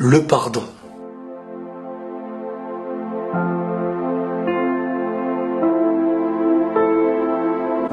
le pardon.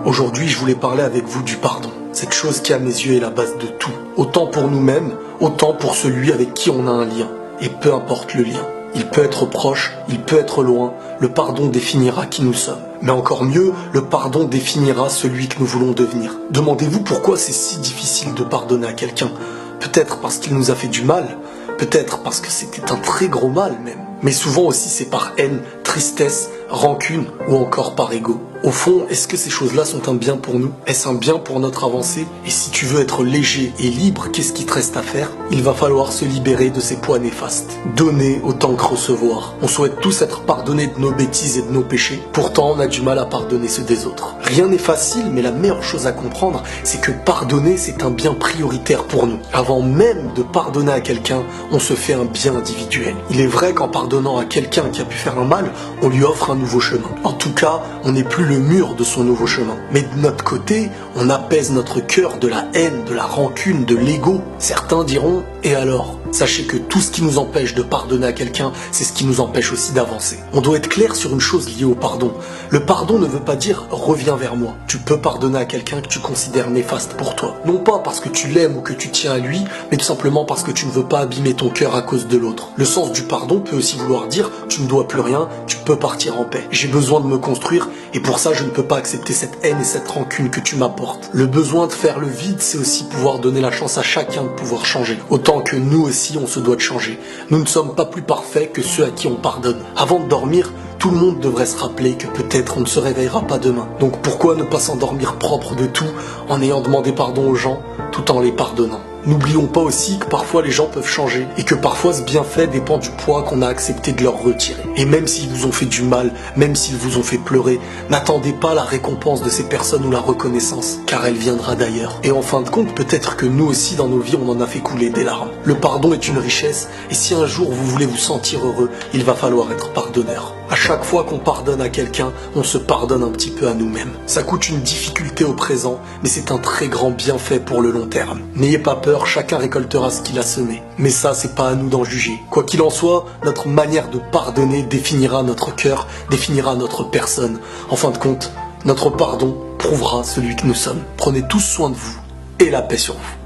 Aujourd'hui, je voulais parler avec vous du pardon. Cette chose qui, à mes yeux, est la base de tout. Autant pour nous-mêmes, autant pour celui avec qui on a un lien. Et peu importe le lien. Il peut être proche, il peut être loin. Le pardon définira qui nous sommes. Mais encore mieux, le pardon définira celui que nous voulons devenir. Demandez-vous pourquoi c'est si difficile de pardonner à quelqu'un. Peut-être parce qu'il nous a fait du mal. Peut-être parce que c'était un très gros mal même. Mais souvent aussi c'est par haine, tristesse, rancune ou encore par ego. Au fond, est-ce que ces choses-là sont un bien pour nous? Est-ce un bien pour notre avancée? Et si tu veux être léger et libre, qu'est-ce qui te reste à faire? Il va falloir se libérer de ces poids néfastes. Donner autant que recevoir. On souhaite tous être pardonnés de nos bêtises et de nos péchés. Pourtant, on a du mal à pardonner ceux des autres. Rien n'est facile, mais la meilleure chose à comprendre, c'est que pardonner, c'est un bien prioritaire pour nous. Avant même de pardonner à quelqu'un, on se fait un bien individuel. Il est vrai qu'en pardonnant à quelqu'un qui a pu faire un mal, on lui offre un nouveau chemin. En tout cas, on n'est plus le mur de son nouveau chemin. Mais de notre côté, on apaise notre cœur de la haine, de la rancune, de l'ego. Certains diront, et alors? Sachez que tout ce qui nous empêche de pardonner à quelqu'un, c'est ce qui nous empêche aussi d'avancer. On doit être clair sur une chose liée au pardon. Le pardon ne veut pas dire « reviens vers moi ». Tu peux pardonner à quelqu'un que tu considères néfaste pour toi. Non pas parce que tu l'aimes ou que tu tiens à lui, mais tout simplement parce que tu ne veux pas abîmer ton cœur à cause de l'autre. Le sens du pardon peut aussi vouloir dire « tu ne dois plus rien, tu peux partir en paix. J'ai besoin de me construire et pour ça je ne peux pas accepter cette haine et cette rancune que tu m'apportes. » Le besoin de faire le vide, c'est aussi pouvoir donner la chance à chacun de pouvoir changer. Autant que nous aussi, on se doit de changer. Nous ne sommes pas plus parfaits que ceux à qui on pardonne. Avant de dormir, tout le monde devrait se rappeler que peut-être on ne se réveillera pas demain. Donc pourquoi ne pas s'endormir propre de tout en ayant demandé pardon aux gens tout en les pardonnant? N'oublions pas aussi que parfois les gens peuvent changer et que parfois ce bienfait dépend du poids qu'on a accepté de leur retirer. Et même s'ils vous ont fait du mal, même s'ils vous ont fait pleurer, n'attendez pas la récompense de ces personnes ou la reconnaissance, car elle viendra d'ailleurs. Et en fin de compte, peut-être que nous aussi dans nos vies on en a fait couler des larmes. Le pardon est une richesse et si un jour vous voulez vous sentir heureux, il va falloir être pardonneur. À chaque fois qu'on pardonne à quelqu'un, on se pardonne un petit peu à nous-mêmes. Ça coûte une difficulté au présent, mais c'est un très grand bienfait pour le long terme. N'ayez pas peur, chacun récoltera ce qu'il a semé. Mais ça, c'est pas à nous d'en juger. Quoi qu'il en soit, notre manière de pardonner définira notre cœur, définira notre personne. En fin de compte, notre pardon prouvera celui que nous sommes. Prenez tous soin de vous et la paix sur vous.